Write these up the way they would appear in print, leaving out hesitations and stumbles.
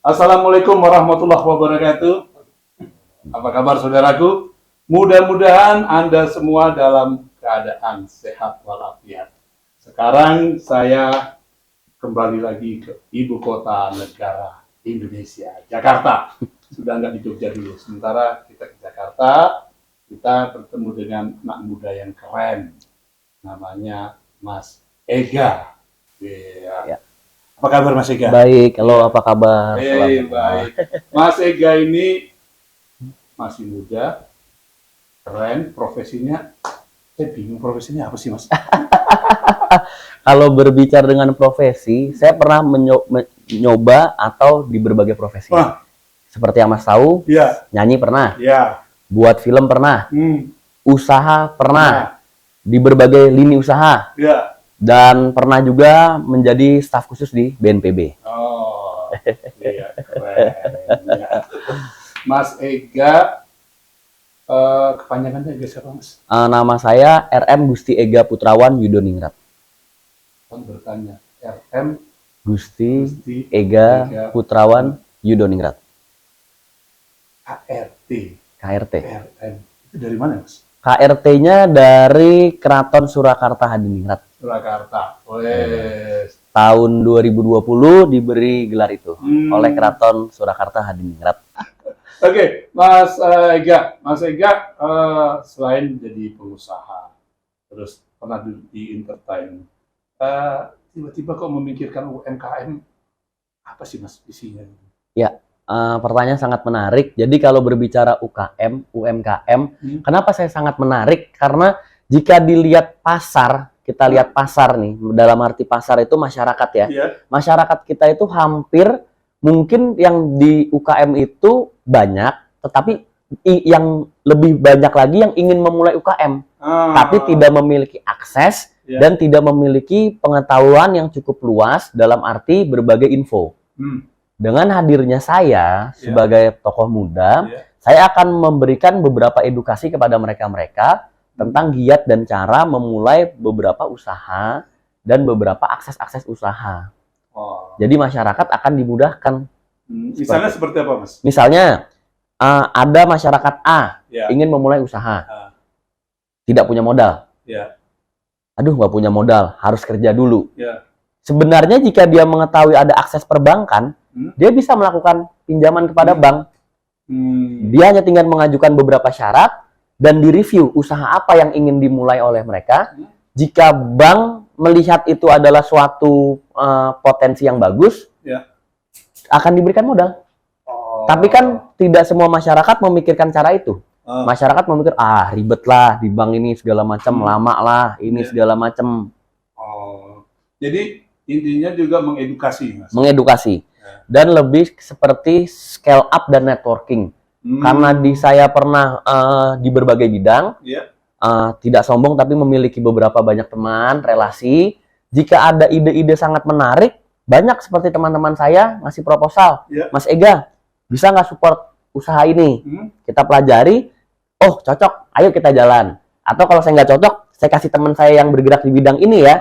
Assalamualaikum warahmatullahi wabarakatuh. Apa kabar saudaraku? Mudah-mudahan Anda semua dalam keadaan sehat walafiat. Sekarang saya kembali lagi ke ibu kota negara Indonesia, Jakarta. Sudah nggak di Jogja dulu. Sementara kita ke Jakarta, kita bertemu dengan anak muda yang keren. Namanya Mas Ega. Ya. Apa kabar Mas Ega? Baik, halo apa kabar? Baik. Mas Ega ini masih muda, keren, profesinya, saya bingung profesinya apa sih Mas? Kalau berbicara dengan profesi, saya pernah mencoba atau di berbagai profesi. Wah. Seperti yang Mas tahu, Ya, nyanyi pernah, ya, buat film pernah, usaha pernah, Nah. di berbagai lini usaha, ya. dan pernah juga menjadi staf khusus di BNPB. Oh, iya, keren. Ya. Mas Ega, kepanjangannya Ega siapa Mas? Nama saya RM Gusti Ega Putrawan Yudoningrat. Kan bertanya, RM Gusti Gusti Ega Putrawan Yudoningrat. KRT. KRT. RM. Itu dari mana Mas? KRT-nya dari Keraton Surakarta Hadiningrat. Surakarta. Wes. Tahun 2020 diberi gelar itu oleh Keraton Surakarta Hadiningrat. Oke, Mas Ega. Mas Ega selain jadi pengusaha, terus pernah di entertain, tiba-tiba kok memikirkan UMKM, apa sih Mas isinya? Ya, pertanyaan sangat menarik. Jadi kalau berbicara UMKM, kenapa saya sangat menarik? Karena jika dilihat pasar, kita lihat pasar nih, dalam arti pasar itu masyarakat ya. Iya. Masyarakat kita itu hampir, mungkin yang di UKM itu banyak, tetapi yang lebih banyak lagi yang ingin memulai UKM, tapi tidak memiliki akses dan tidak memiliki pengetahuan yang cukup luas dalam arti berbagai info. Dengan hadirnya saya sebagai tokoh muda, saya akan memberikan beberapa edukasi kepada mereka-mereka tentang giat dan cara memulai beberapa usaha dan beberapa akses-akses usaha. Jadi masyarakat akan dimudahkan. Misalnya seperti apa Mas? Misalnya ada masyarakat A ingin memulai usaha, tidak punya modal. Aduh, nggak punya modal, harus kerja dulu. Sebenarnya jika dia mengetahui ada akses perbankan, dia bisa melakukan pinjaman kepada bank. Dia hanya tinggal mengajukan beberapa syarat dan direview usaha apa yang ingin dimulai oleh mereka. Jika bank melihat itu adalah suatu potensi yang bagus, akan diberikan modal. Tapi kan tidak semua masyarakat memikirkan cara itu. Masyarakat memikir, ribet lah di bank ini segala macam, lama lah ini segala macam. Jadi intinya juga mengedukasi Mas. Mengedukasi. Dan lebih seperti scale up dan networking. Karena saya pernah di berbagai bidang, tidak sombong tapi memiliki beberapa banyak teman, relasi. Jika ada ide-ide sangat menarik, banyak seperti teman-teman saya ngasih proposal. Mas Ega, bisa nggak support usaha ini? Kita pelajari, oh cocok, ayo kita jalan. Atau kalau saya nggak cocok, saya kasih teman saya yang bergerak di bidang ini ya.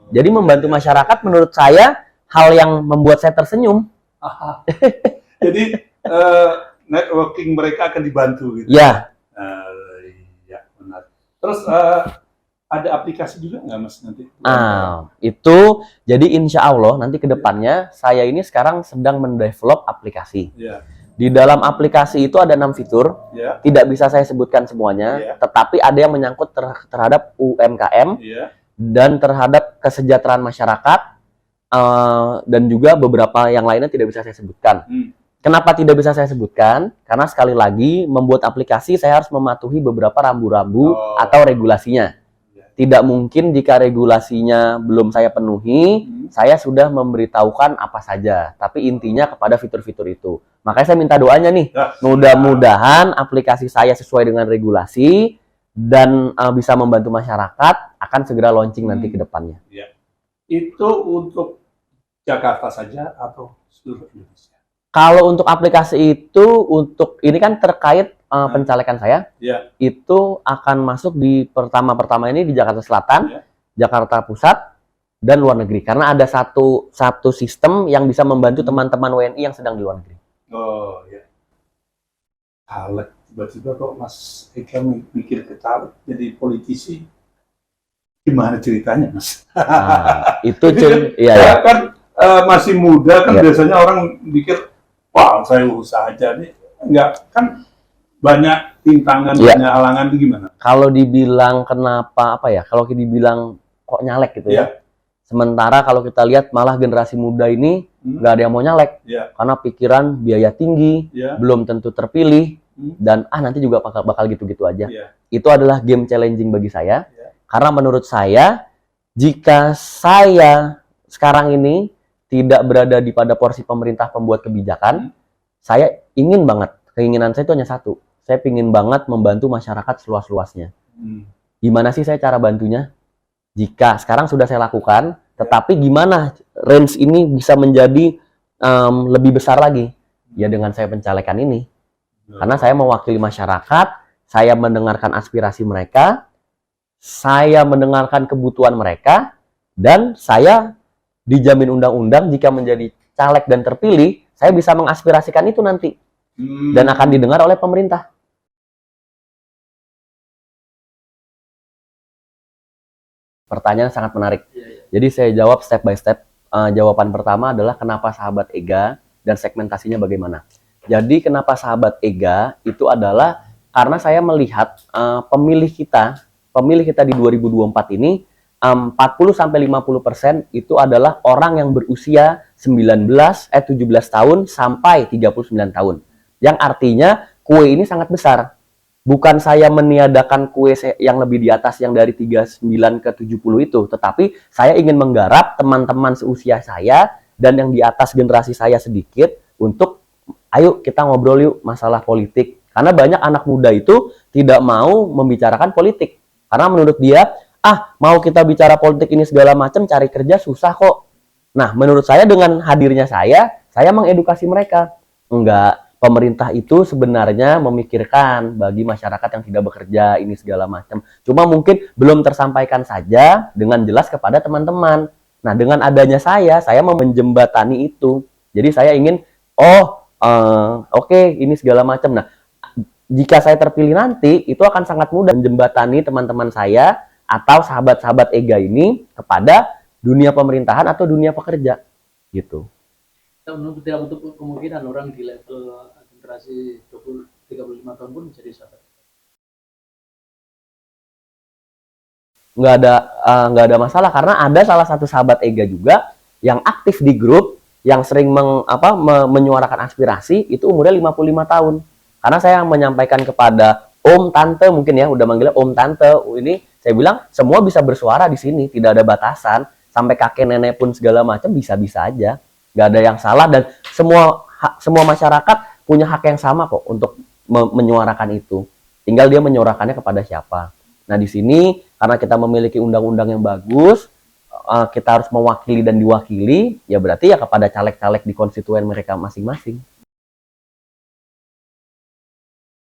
Jadi membantu masyarakat menurut saya hal yang membuat saya tersenyum. Jadi networking mereka akan dibantu gitu. Ya. Ya, benar. Terus ada aplikasi juga nggak Mas nanti? Itu jadi insya Allah nanti ke depannya saya ini sekarang sedang mendevelop aplikasi. Di dalam aplikasi itu ada 6 fitur, tidak bisa saya sebutkan semuanya, tetapi ada yang menyangkut terhadap UMKM dan terhadap kesejahteraan masyarakat, dan juga beberapa yang lainnya tidak bisa saya sebutkan. Kenapa tidak bisa saya sebutkan? Karena sekali lagi membuat aplikasi saya harus mematuhi beberapa rambu-rambu atau regulasinya. Tidak mungkin jika regulasinya belum saya penuhi, saya sudah memberitahukan apa saja. Tapi intinya kepada fitur-fitur itu. Makanya saya minta doanya nih. Mudah-mudahan aplikasi saya sesuai dengan regulasi dan bisa membantu masyarakat, akan segera launching nanti ke depannya. Itu untuk Jakarta saja atau seluruh Indonesia? Kalau untuk aplikasi itu, untuk ini kan terkait pencalekan saya, itu akan masuk di pertama ini di Jakarta Selatan, Jakarta Pusat, dan luar negeri. Karena ada satu sistem yang bisa membantu teman-teman WNI yang sedang di luar negeri. Oh ya. Caleg, tiba-tiba kok Mas Eka mikir ke caleg jadi politisi. Gimana ceritanya, Mas? Nah, itu ya kan masih muda kan biasanya orang mikir, wah saya usaha aja nih. Enggak, kan banyak rintangan, banyak halangan itu gimana? Kalau dibilang kenapa apa ya? Kalau dibilang kok nyalek gitu ya. Sementara kalau kita lihat malah generasi muda ini nggak ada yang mau nyalek karena pikiran biaya tinggi, belum tentu terpilih dan nanti juga bakal gitu-gitu aja. Itu adalah game challenging bagi saya. Karena menurut saya, jika saya sekarang ini tidak berada di pada porsi pemerintah pembuat kebijakan, saya ingin banget, keinginan saya itu hanya satu. Saya ingin banget membantu masyarakat seluas-luasnya. Gimana sih saya cara bantunya? Jika sekarang sudah saya lakukan, tetapi gimana range ini bisa menjadi lebih besar lagi? Ya dengan saya pencalekan ini. Karena saya mewakili masyarakat, saya mendengarkan aspirasi mereka, saya mendengarkan kebutuhan mereka, dan saya dijamin undang-undang jika menjadi caleg dan terpilih, saya bisa mengaspirasikan itu nanti. Dan akan didengar oleh pemerintah. Pertanyaan sangat menarik. Jadi saya jawab step by step. Jawaban pertama adalah kenapa sahabat EGA dan segmentasinya bagaimana. Jadi kenapa sahabat EGA itu adalah karena saya melihat pemilih kita di 2024 ini 40-50% itu adalah orang yang berusia 17 tahun sampai 39 tahun. Yang artinya kue ini sangat besar. Bukan saya meniadakan kue yang lebih di atas yang dari 39 ke 70 itu, tetapi saya ingin menggarap teman-teman seusia saya dan yang di atas generasi saya sedikit untuk ayo kita ngobrol yuk masalah politik. Karena banyak anak muda itu tidak mau membicarakan politik. Karena menurut dia, mau kita bicara politik ini segala macam, cari kerja susah kok. Nah, menurut saya dengan hadirnya saya mengedukasi mereka. Enggak. Pemerintah itu sebenarnya memikirkan bagi masyarakat yang tidak bekerja ini segala macam. Cuma mungkin belum tersampaikan saja dengan jelas kepada teman-teman. Nah, dengan adanya saya mau menjembatani itu. Jadi saya ingin, oke, ini segala macam. Nah, jika saya terpilih nanti, itu akan sangat mudah menjembatani teman-teman saya atau sahabat-sahabat EGA ini kepada dunia pemerintahan atau dunia pekerja. Gitu. Tidak menutup kemungkinan orang di level generasi 35 tahun pun menjadi sahabat. Nggak ada masalah karena ada salah satu sahabat EGA juga yang aktif di grup yang sering menyuarakan aspirasi itu umurnya 55 tahun. Karena saya menyampaikan kepada om, tante mungkin ya udah manggilnya om, tante ini saya bilang semua bisa bersuara di sini, tidak ada batasan, sampai kakek nenek pun segala macam bisa-bisa aja. Nggak ada yang salah dan semua masyarakat punya hak yang sama kok untuk menyuarakan itu. Tinggal dia menyuarakannya kepada siapa. Nah di sini karena kita memiliki undang-undang yang bagus, kita harus mewakili dan diwakili, ya berarti ya kepada caleg-caleg di konstituen mereka masing-masing.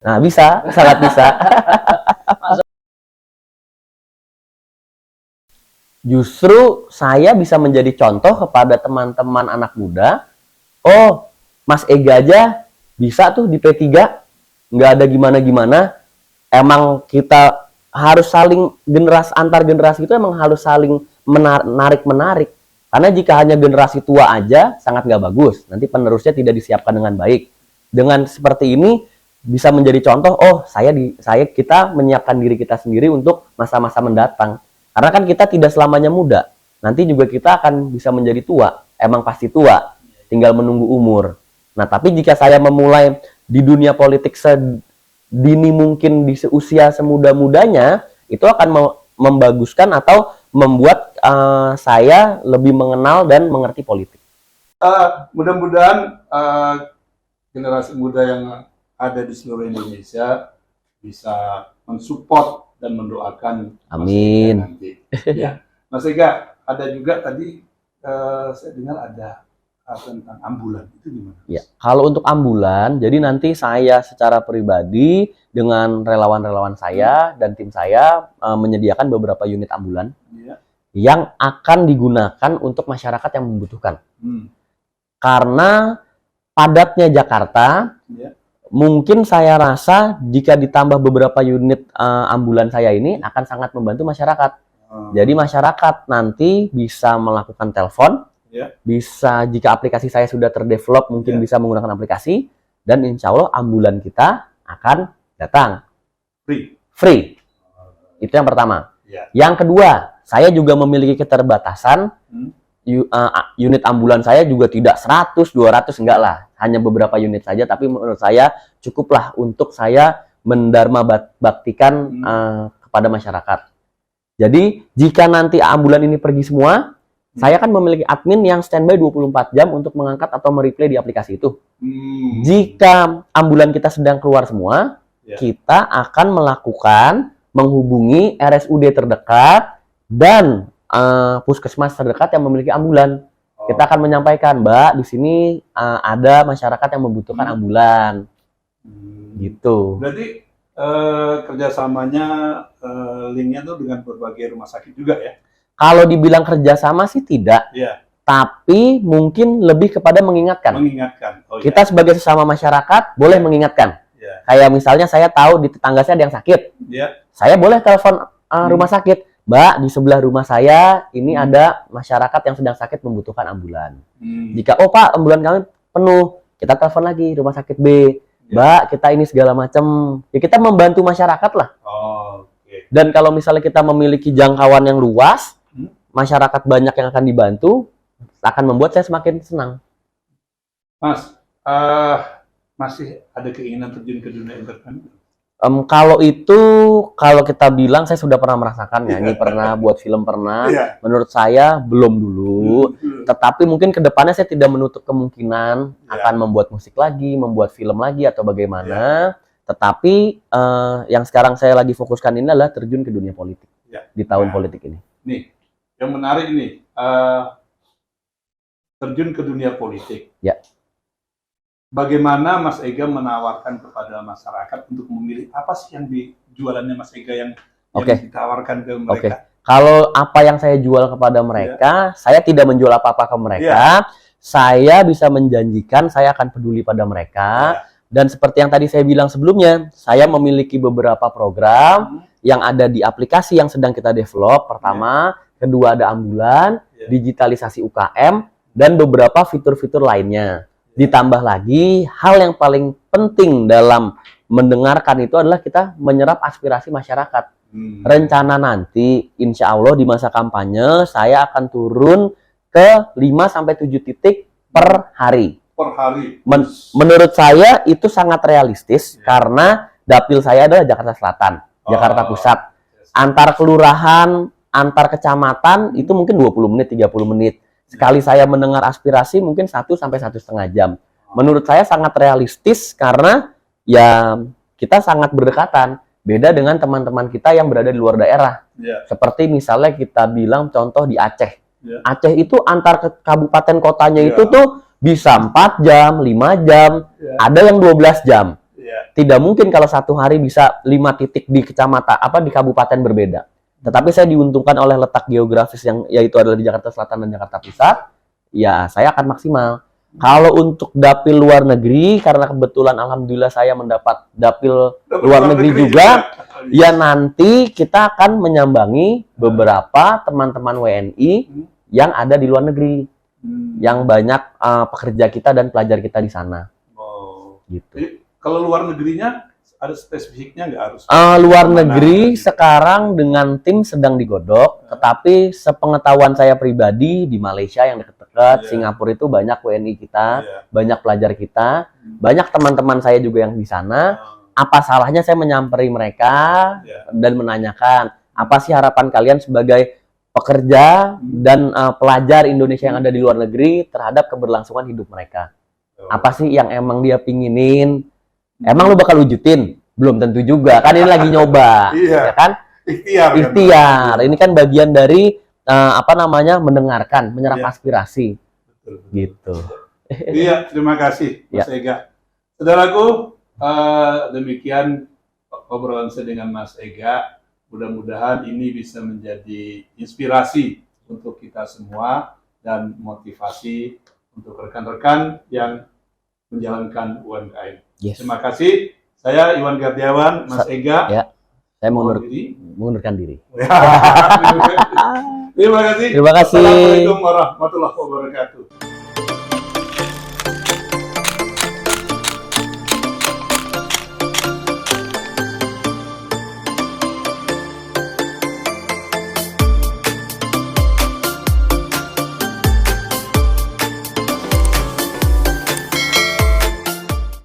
Nah bisa, sangat bisa. Justru saya bisa menjadi contoh kepada teman-teman anak muda. Oh, Mas Ega aja bisa tuh di P3. Nggak ada gimana-gimana. Emang kita harus saling antar generasi itu emang harus saling menarik-menarik. Karena jika hanya generasi tua aja, sangat nggak bagus. Nanti penerusnya tidak disiapkan dengan baik. Dengan seperti ini, bisa menjadi contoh, kita menyiapkan diri kita sendiri untuk masa-masa mendatang. Karena kan kita tidak selamanya muda. Nanti juga kita akan bisa menjadi tua. Emang pasti tua. Tinggal menunggu umur. Nah, tapi jika saya memulai di dunia politik sedini mungkin di usia semuda-mudanya, itu akan membaguskan atau membuat saya lebih mengenal dan mengerti politik. Mudah-mudahan generasi muda yang ada di seluruh Indonesia bisa mensupport dan mendoakan amin nanti. Ya, Mas Ega, ada juga tadi saya dengar ada tentang ambulan, itu gimana? Ya, kalau untuk ambulan, jadi nanti saya secara pribadi dengan relawan-relawan saya dan tim saya menyediakan beberapa unit ambulan. yang akan digunakan untuk masyarakat yang membutuhkan. Karena padatnya Jakarta, mungkin saya rasa jika ditambah beberapa unit ambulan saya ini akan sangat membantu masyarakat. Jadi masyarakat nanti bisa melakukan telepon, bisa jika aplikasi saya sudah terdevelop mungkin bisa menggunakan aplikasi, dan insya Allah ambulan kita akan datang. Free. Itu yang pertama. Yang kedua, saya juga memiliki keterbatasan. Unit ambulan saya juga tidak 100, 200, enggak lah. Hanya beberapa unit saja, tapi menurut saya cukuplah untuk saya mendharma baktikan kepada masyarakat. Jadi, jika nanti ambulan ini pergi semua, saya kan memiliki admin yang standby 24 jam untuk mengangkat atau mereplay di aplikasi itu. Jika ambulan kita sedang keluar semua, kita akan menghubungi RSUD terdekat dan puskesmas terdekat yang memiliki ambulan. Kita akan menyampaikan, Mbak, di sini ada masyarakat yang membutuhkan ambulan. Gitu. Berarti kerjasamanya linknya tuh dengan berbagai rumah sakit juga ya? Kalau dibilang kerjasama sih tidak. Tapi mungkin lebih kepada mengingatkan. Kita sebagai sesama masyarakat boleh mengingatkan. Kayak misalnya saya tahu di tetangga saya ada yang sakit. Saya boleh telepon rumah sakit. Mbak, di sebelah rumah saya ini ada masyarakat yang sedang sakit membutuhkan ambulan. Jika, oh Pak, ambulan kami penuh, kita telepon lagi rumah sakit B. Mbak, kita ini segala macam. Ya kita membantu masyarakat lah. Dan kalau misalnya kita memiliki jangkauan yang luas, masyarakat banyak yang akan dibantu, akan membuat saya semakin senang. Mas, masih ada keinginan terjun ke dunia entertainment? Kalau kita bilang saya sudah pernah merasakan nyanyi, pernah buat film, pernah. Menurut saya belum dulu. Tetapi mungkin kedepannya saya tidak menutup kemungkinan akan membuat musik lagi, membuat film lagi atau bagaimana. Tetapi yang sekarang saya lagi fokuskan ini adalah terjun ke dunia politik di tahun politik ini. Nih, yang menarik ini terjun ke dunia politik. Bagaimana Mas Ega menawarkan kepada masyarakat untuk memilih apa sih yang dijualannya Mas Ega yang ditawarkan ke mereka? Kalau apa yang saya jual kepada mereka, saya tidak menjual apa-apa ke mereka. Saya bisa menjanjikan saya akan peduli pada mereka. Dan seperti yang tadi saya bilang sebelumnya, saya memiliki beberapa program yang ada di aplikasi yang sedang kita develop. Pertama, kedua ada ambulan, digitalisasi UKM, dan beberapa fitur-fitur lainnya. Ditambah lagi, hal yang paling penting dalam mendengarkan itu adalah kita menyerap aspirasi masyarakat. Rencana nanti, insya Allah di masa kampanye, saya akan turun ke 5-7 titik per hari. Menurut saya itu sangat realistis, karena dapil saya adalah Jakarta Selatan, Jakarta Pusat. Antar kelurahan, antar kecamatan, itu mungkin 20 menit, 30 menit. Sekali saya mendengar aspirasi mungkin 1 sampai 1,5 jam. Menurut saya sangat realistis karena ya kita sangat berdekatan. Beda dengan teman-teman kita yang berada di luar daerah. Seperti misalnya kita bilang contoh di Aceh. Aceh itu antar kabupaten kotanya itu tuh bisa 4 jam, 5 jam, ada yang 12 jam. Tidak mungkin kalau satu hari bisa 5 titik di kecamatan di kabupaten berbeda. Tetapi saya diuntungkan oleh letak geografis yang yaitu adalah di Jakarta Selatan dan Jakarta Pusat, ya saya akan maksimal. Kalau untuk dapil luar negeri, karena kebetulan alhamdulillah saya mendapat dapil luar negeri juga, ya nanti kita akan menyambangi beberapa teman-teman WNI yang ada di luar negeri, yang banyak pekerja kita dan pelajar kita di sana. Gitu. Jadi, kalau luar negerinya ada spesifiknya nggak harus? Luar negeri sekarang dengan tim sedang digodok, tetapi sepengetahuan saya pribadi di Malaysia yang dekat-dekat, Singapura itu banyak WNI kita, banyak pelajar kita, banyak teman-teman saya juga yang di sana. Apa salahnya saya menyamperi mereka dan menanyakan, apa sih harapan kalian sebagai pekerja dan pelajar Indonesia yang ada di luar negeri terhadap keberlangsungan hidup mereka? Apa sih yang emang dia pinginin? Emang lu bakal wujudin? Belum tentu juga. Kan ini lagi nyoba. Ya kan? Ikhtiar. Ini kan bagian dari mendengarkan, menyerap aspirasi. Gitu. Iya, terima kasih Mas Ega. Saudaraku, demikian obrolan saya dengan Mas Ega. Mudah-mudahan ini bisa menjadi inspirasi untuk kita semua dan motivasi untuk rekan-rekan yang menjalankan UMKM. Yes. Terima kasih. Saya Iwan Gardiawan, Mas Ega. Ya, saya mengundurkan diri. Terima kasih. Terima kasih. Assalamualaikum warahmatullahi wabarakatuh.